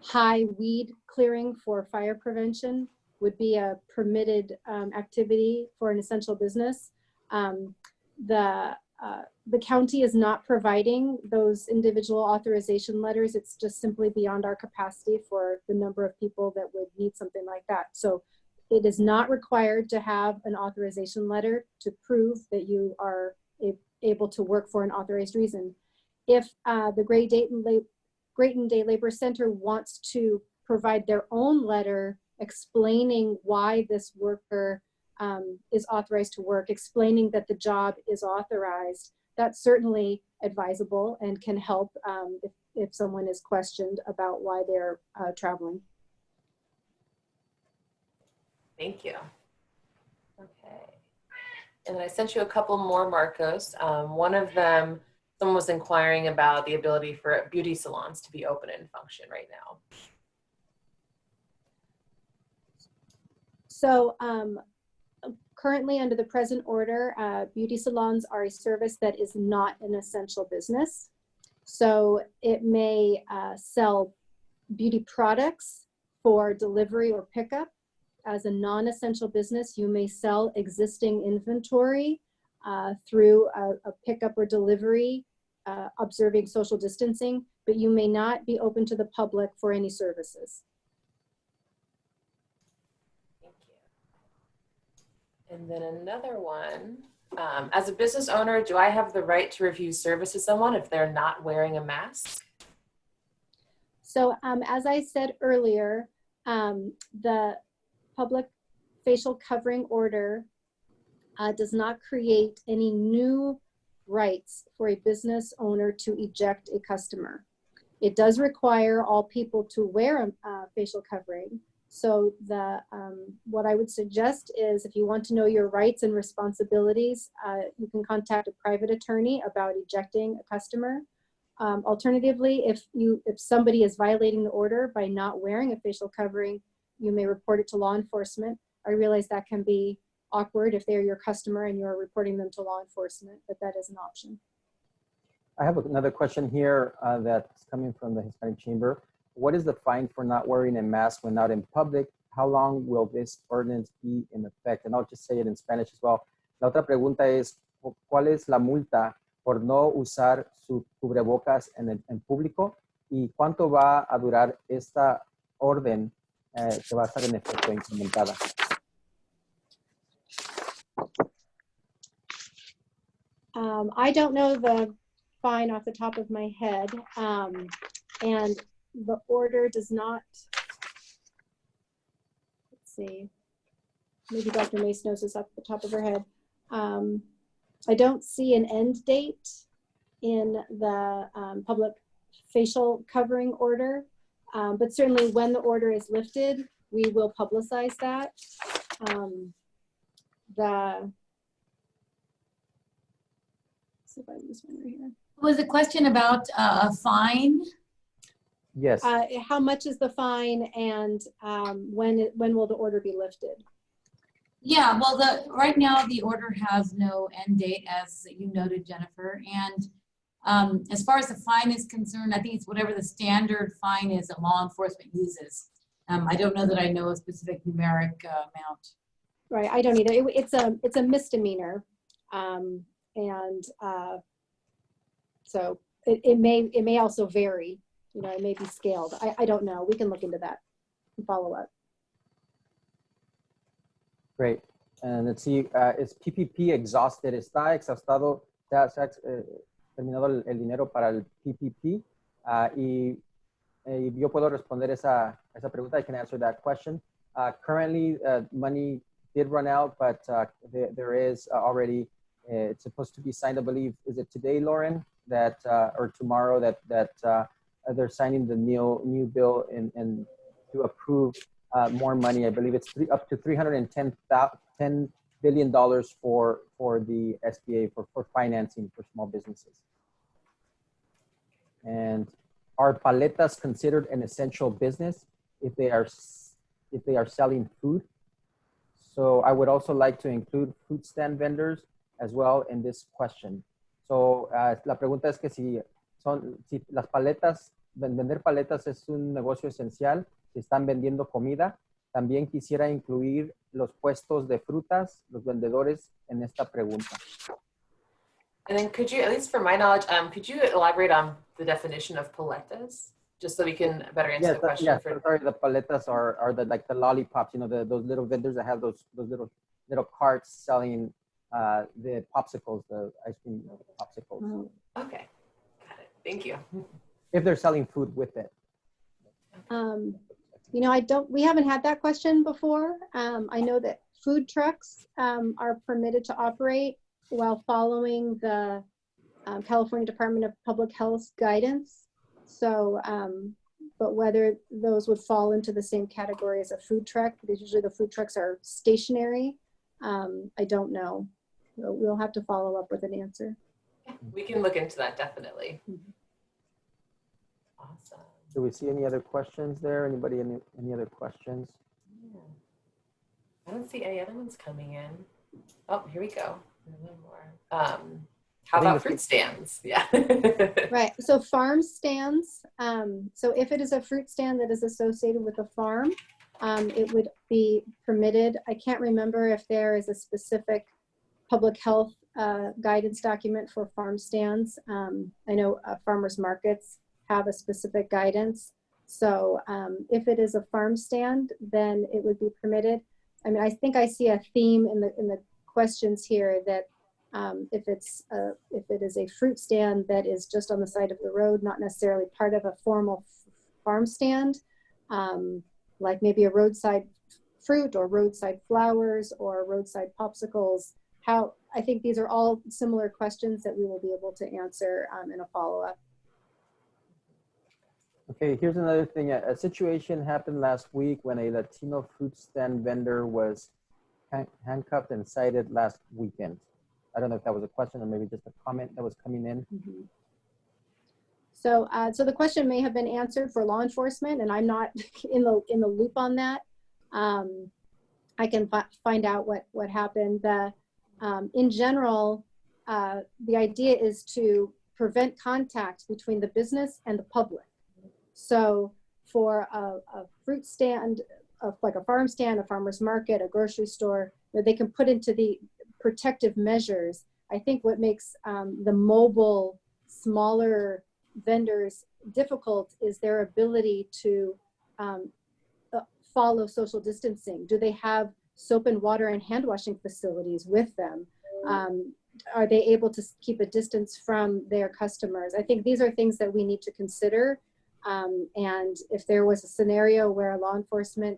high weed clearing for fire prevention would be a permitted activity for an essential business. The county is not providing those individual authorization letters. It's just simply beyond our capacity for the number of people that would need something like that. So it is not required to have an authorization letter to prove that you are able to work for an authorized reason. If the Great Day Labor Center wants to provide their own letter explaining why this worker is authorized to work, explaining that the job is authorized, that's certainly advisable and can help if someone is questioned about why they're traveling. Thank you. Okay. And then I sent you a couple more, Marcos. One of them, someone was inquiring about the ability for beauty salons to be open and function right now. So currently under the present order, beauty salons are a service that is not an essential business. So it may sell beauty products for delivery or pickup. As a non-essential business, you may sell existing inventory through a pickup or delivery, observing social distancing, but you may not be open to the public for any services. Thank you. And then another one, as a business owner, do I have the right to refuse service to someone if they're not wearing a mask? So as I said earlier, the public facial covering order does not create any new rights for a business owner to eject a customer. It does require all people to wear a facial covering, So what I would suggest is if you want to know your rights and responsibilities, you can contact a private attorney about ejecting a customer. Alternatively, if somebody is violating the order by not wearing a facial covering, you may report it to law enforcement. I realize that can be awkward if they're your customer and you're reporting them to law enforcement, but that is an option. I have another question here that's coming from the Hispanic Chamber. What is the fine for not wearing a mask when out in public? How long will this ordinance be in effect? And I'll just say it in Spanish as well. La otra pregunta es, ¿cuál es la multa por no usar su cubrebocas en público? ¿Y cuánto va a durar esta orden que va a estar en efecto implementada? I don't know the fine off the top of my head, and the order does not, let's see, maybe Dr. Mase knows this off the top of her head. I don't see an end date in the public facial covering order, but certainly when the order is lifted, we will publicize that. Let's see if I have this one right here. Was the question about a fine? Yes. How much is the fine, and when will the order be lifted? Yeah, well, right now the order has no end date, as you noted, Jennifer. And as far as the fine is concerned, I think it's whatever the standard fine is that law enforcement uses. I don't know that I know a specific numeric amount. Right, I don't either. It's a misdemeanor, so it may also vary. You know, it may be scaled. I don't know. We can look into that and follow up. Great. And let's see, is PPP exhausted? ¿Está exhaustado? ¿Se ha terminado el dinero para el PPP? Y yo puedo responder esa pregunta. I can answer that question. Currently, money did run out, but there is already, it's supposed to be signed, I believe, is it today, Lauren? Or tomorrow that they're signing the new bill and to approve more money. I believe it's up to $310 billion for the SBA for financing for small businesses. And are paletas considered an essential business if they are selling food? So I would also like to include food stand vendors as well in this question. So la pregunta es que si las paletas, vender paletas es un negocio esencial, si están vendiendo comida. También quisiera incluir los puestos de frutas, los vendedores en esta pregunta. And then could you, at least for my knowledge, could you elaborate on the definition of paletas? Just so we can better answer the question. Yes, sorry, the paletas are like the lollipops, you know, those little vendors that have those little carts selling the popsicles, the ice cream popsicles. Oh. Okay, got it. Thank you. If they're selling food with it. You know, we haven't had that question before. I know that food trucks are permitted to operate while following the California Department of Public Health guidance. So, but whether those would fall into the same category as a food truck, because usually the food trucks are stationary, I don't know. We'll have to follow up with an answer. We can look into that, definitely. Mm-hmm. Awesome. Do we see any other questions there? Anybody, any other questions? Yeah. I don't see any other ones coming in. Oh, here we go. One more. How about fruit stands? Yeah. Right. So farm stands. So if it is a fruit stand that is associated with a farm, it would be permitted. I can't remember if there is a specific public health guidance document for farm stands. I know farmers markets have a specific guidance. So if it is a farm stand, then it would be permitted. I mean, I think I see a theme in the questions here that if it is a fruit stand that is just on the side of the road, not necessarily part of a formal farm stand, like maybe a roadside fruit or roadside flowers or roadside popsicles. I think these are all similar questions that we will be able to answer in a follow-up. Okay, here's another thing. A situation happened last week when a Latino fruit stand vendor was handcuffed and cited last weekend. I don't know if that was a question or maybe just a comment that was coming in. Mm-hmm. So, so the question may have been answered for law enforcement, and I'm not in the loop on that. I can find out what happened. In general, the idea is to prevent contact between the business and the public. So for a fruit stand, like a farm stand, a farmer's market, a grocery store, they can put into the protective measures. I think what makes the mobile, smaller vendors difficult is their ability to follow social distancing. Do they have soap and water and hand washing facilities with them? Are they able to keep a distance from their customers? I think these are things that we need to consider. And if there was a scenario where law enforcement,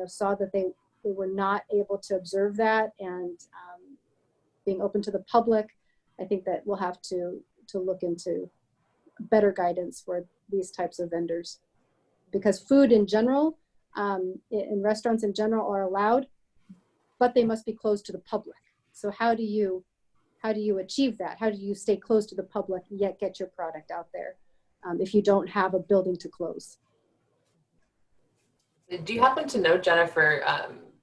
saw that they were not able to observe that and being open to the public, I think that we'll have to look into better guidance for these types of vendors. Because food in general, in restaurants in general are allowed, but they must be closed to the public. So how do you achieve that? How do you stay close to the public yet get your product out there if you don't have a building to close? Do you happen to know, Jennifer,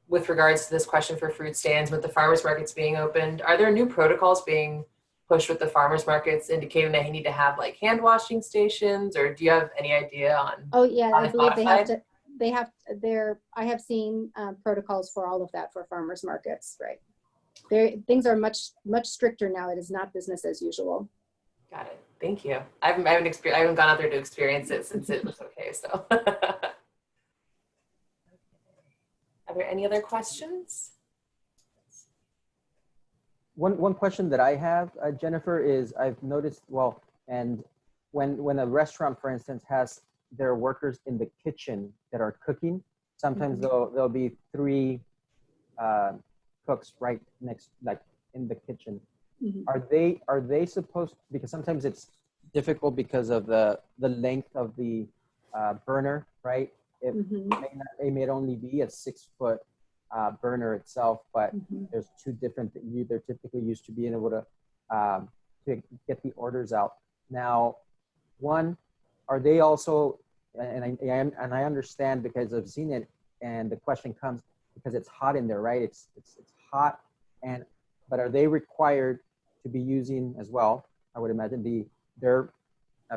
with regards to this question for fruit stands, with the farmers markets being opened, are there new protocols being pushed with the farmers markets indicating they need to have like hand washing stations, or do you have any idea on? Oh yeah, I believe modified? I have seen protocols for all of that for farmers markets, right? Things are much stricter now. It is not business as usual. Got it. Thank you. I haven't gone out there to experience it since it was okay. So, are there any other questions? One question that I have, Jennifer, is I've noticed, and when a restaurant, for instance, has their workers in the kitchen that are cooking, sometimes there'll be 3 cooks right next, like in the kitchen. Mm-hmm. Are they supposed, because sometimes it's difficult because of the length of the burner, right? It may only be a 6-foot burner itself, but there's 2 different that they're typically used to being able to get the orders out. Now, one, are they also, and I understand because I've seen it, and the question comes because it's hot in there, right? It's hot, but are they required to be using as well? I would imagine their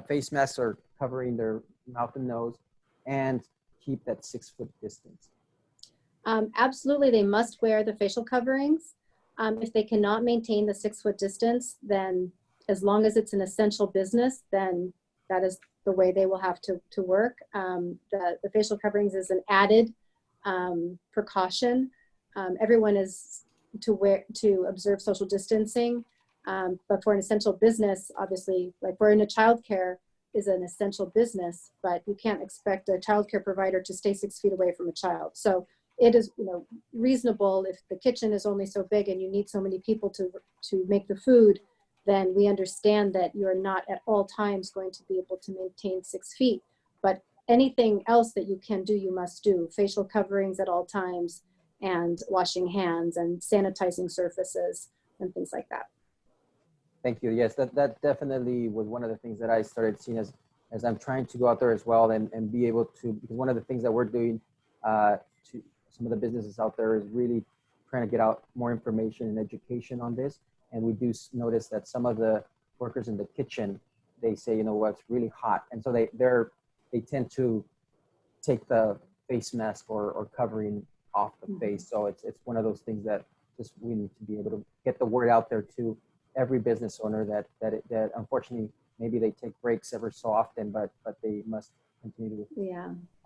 face masks are covering their mouth and nose, and keep that 6-foot distance. Absolutely, they must wear the facial coverings. If they cannot maintain the 6-foot distance, then as long as it's an essential business, then that is the way they will have to work. The facial coverings is an added precaution. Everyone is to observe social distancing, but for an essential business, obviously, like we're in a childcare is an essential business, but you can't expect a childcare provider to stay 6 feet away from a child. So it is, reasonable if the kitchen is only so big and you need so many people to make the food, then we understand that you're not at all times going to be able to maintain 6 feet. But anything else that you can do, you must do. Facial coverings at all times, and washing hands and sanitizing surfaces and things like that. Thank you. Yes, that definitely was one of the things that I started seeing as I'm trying to go out there as well and be able to, because one of the things that we're doing to some of the businesses out there is really trying to get out more information and education on this. And we do notice that some of the workers in the kitchen, they say, it's really hot. And so they tend to take the face mask or covering off the face. So it's one of those things that just we need to be able to get the word out there to every business owner that unfortunately maybe they take breaks ever so often, but they must continue to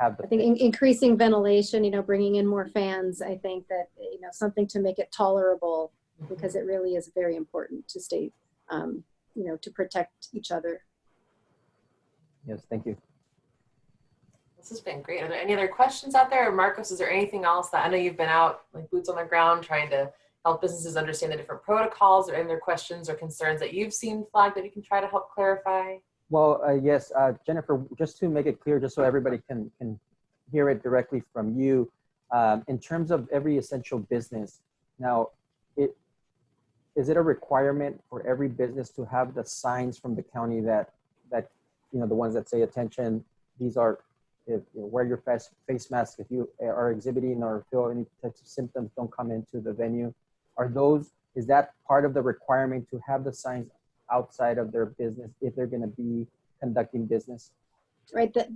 have the. I think increasing ventilation, bringing in more fans. I think that something to make it tolerable, because it really is very important to stay, to protect each other. Yes, thank you. This has been great. Are there any other questions out there? Or Marcos, is there anything else that I know you've been out like boots on the ground trying to help businesses understand the different protocols, or any other questions or concerns that you've seen flagged that you can try to help clarify? Well, yes, Jennifer, just to make it clear, just so everybody can hear it directly from you, in terms of every essential business, now, is it a requirement for every business to have the signs from the county that you know, the ones that say, attention, these are, if, you know, wear your face mask if you are exhibiting or feel any types of symptoms, don't come into the venue. Is that part of the requirement to have the signs outside of their business if they're going to be conducting business? Right, that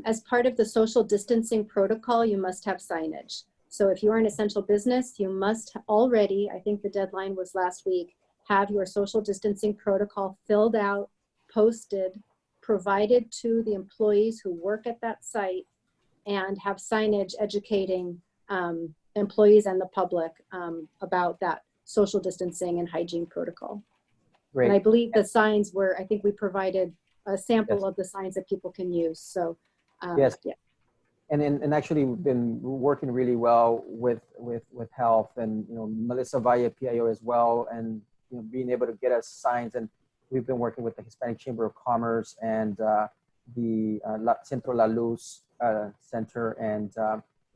as part of the social distancing protocol, you must have signage. So if you are an essential business, you must already, I think the deadline was last week, have your social distancing protocol filled out, posted, provided to the employees who work at that site, and have signage educating employees and the public about that social distancing and hygiene protocol. Great. And I believe the signs were, I think we provided a sample Yes. of the signs that people can use. So Yes. yeah. And actually we've been working really well with health, and, you know, Melissa Valle, PIO as well, and, you know, being able to get us signs. And we've been working with the Hispanic Chamber of Commerce and the Centro La Luz Center, and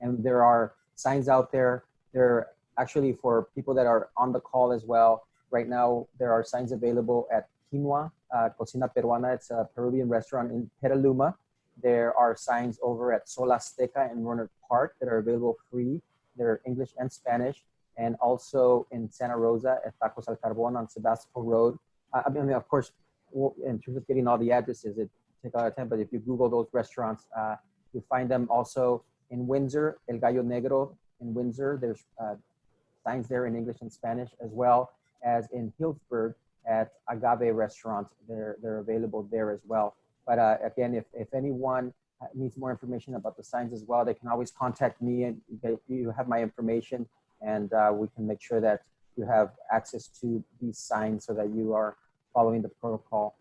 there are signs out there. They're actually for people that are on the call as well. Right now, there are signs available at Quinoa, Cocina Peruana. It's a Peruvian restaurant in Petaluma. There are signs over at Sol Azteca in Rohnert Park that are available free. They're English and Spanish. And also in Santa Rosa at Tacos al Carbon on Sebastopol Road. I mean, of course, in terms of getting all the addresses, it takes a lot of time, but if you Google those restaurants, you find them also in Windsor, El Gallo Negro in Windsor. There's signs there in English and Spanish, as well as in Healdsburg at Agave Restaurant. They're available there as well. But again, if anyone needs more information about the signs as well, they can always contact me, and you have my information, and we can make sure that you have access to these signs so that you are following the protocol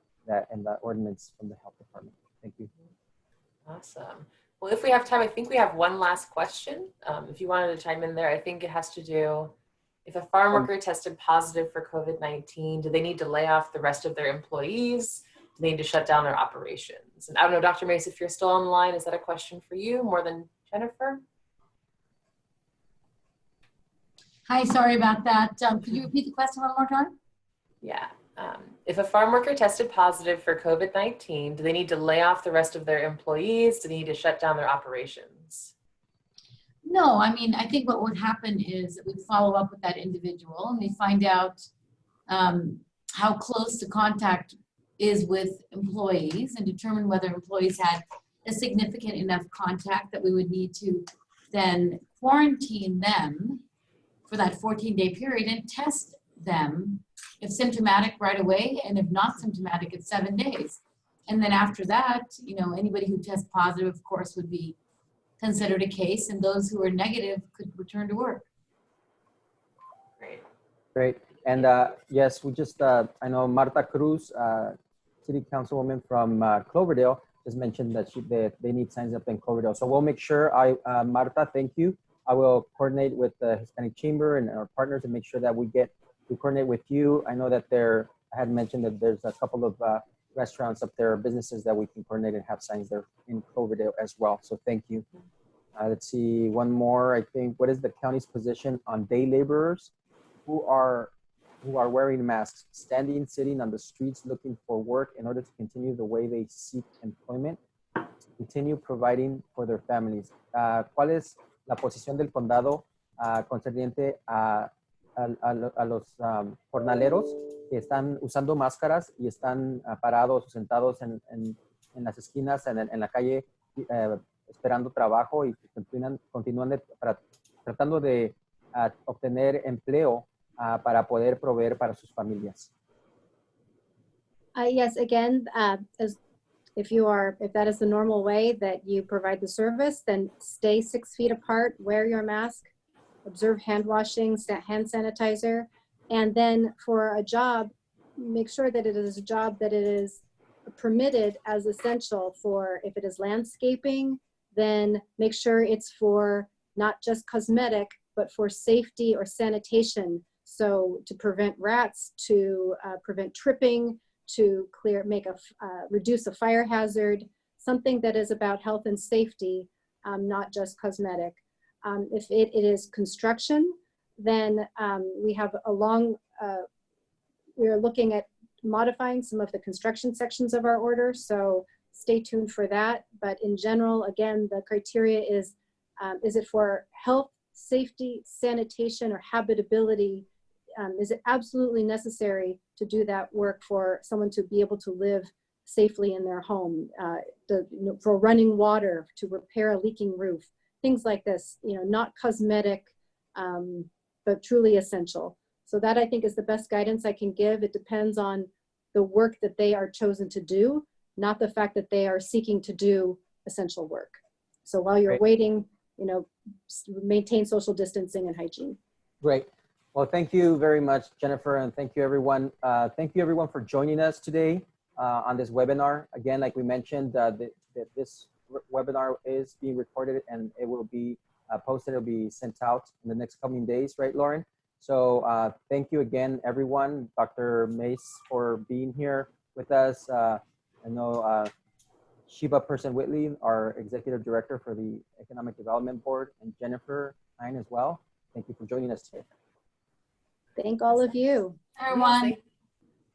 and the ordinance from the health department. Thank you. Awesome. Well, if we have time, I think we have one last question. If you wanted to chime in there, I think it has to do, if a farm worker tested positive for COVID-19, do they need to lay off the rest of their employees? Do they need to shut down their operations? And I don't know, Dr. Mase, if you're still on the line, is that a question for you more than Jennifer? Hi, sorry about that. Could you repeat the question one more time? Yeah. If a farm worker tested positive for COVID-19, do they need to lay off the rest of their employees? Do they need to shut down their operations? No, I mean, I think what would happen is that we follow up with that individual and we find out how close the contact is with employees and determine whether employees had a significant enough contact that we would need to then quarantine them for that 14-day period and test them if symptomatic right away, and if not symptomatic at 7 days. And then after that, you know, anybody who tests positive, of course, would be considered a case, and those who are negative could return to work. Great. Great. And yes, we just, I know Marta Cruz, City Councilwoman from Cloverdale, just mentioned that they need signs up in Cloverdale. So we'll make sure, Marta, thank you. I will coordinate with the Hispanic Chamber and our partners and make sure that we coordinate with you. I know that I had mentioned that there's a couple of restaurants up there, businesses that we can coordinate and have signs there in Cloverdale as well. So thank you. Let's see, one more, I think. What is the county's position on day laborers who are wearing masks, standing, sitting on the streets looking for work in order to continue the way they seek employment, to continue providing for their families? ¿Cuál es la posición del condado concerniente a los jornaleros que están usando máscaras y están parados o sentados en las esquinas, en la calle, esperando trabajo y continúan tratando de obtener empleo para poder proveer para sus familias? Yes, again, if that is the normal way that you provide the service, then stay 6 feet apart, wear your mask, observe hand washing, hand sanitizer, and then for a job, make sure that it is a job that it is permitted as essential. For if it is landscaping, then make sure it's for not just cosmetic, but for safety or sanitation. So to prevent rats, to prevent tripping, to reduce a fire hazard, something that is about health and safety, not just cosmetic. If it is construction, then we have we're looking at modifying some of the construction sections of our order, so stay tuned for that. But in general, again, the criteria is it for health, safety, sanitation, or habitability? Is it absolutely necessary to do that work for someone to be able to live safely in their home? For running water, to repair a leaking roof, things like this, not cosmetic, but truly essential. So that, I think, is the best guidance I can give. It depends on the work that they are chosen to do, not the fact that they are seeking to do essential work. So while you're waiting, maintain social distancing and hygiene. Great. Well, thank you very much, Jennifer, and thank you, everyone. Thank you, everyone, for joining us today on this webinar. Again, like we mentioned, this webinar is being recorded and it will be posted. It'll be sent out in the next coming days, right, Lauren? So thank you again, everyone. Dr. Mase for being here with us. I know Sheba Person-Whitley, our Executive Director for the Economic Development Board, and Jennifer Hine as well. Thank you for joining us today. Thank all of you. Everyone.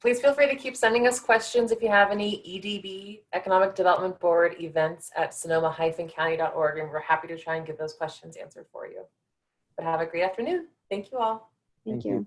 Please feel free to keep sending us questions if you have any EDB, Economic Development Board events at sonoma-county.org, and we're happy to try and get those questions answered for you. But have a great afternoon. Thank you all. Thank you.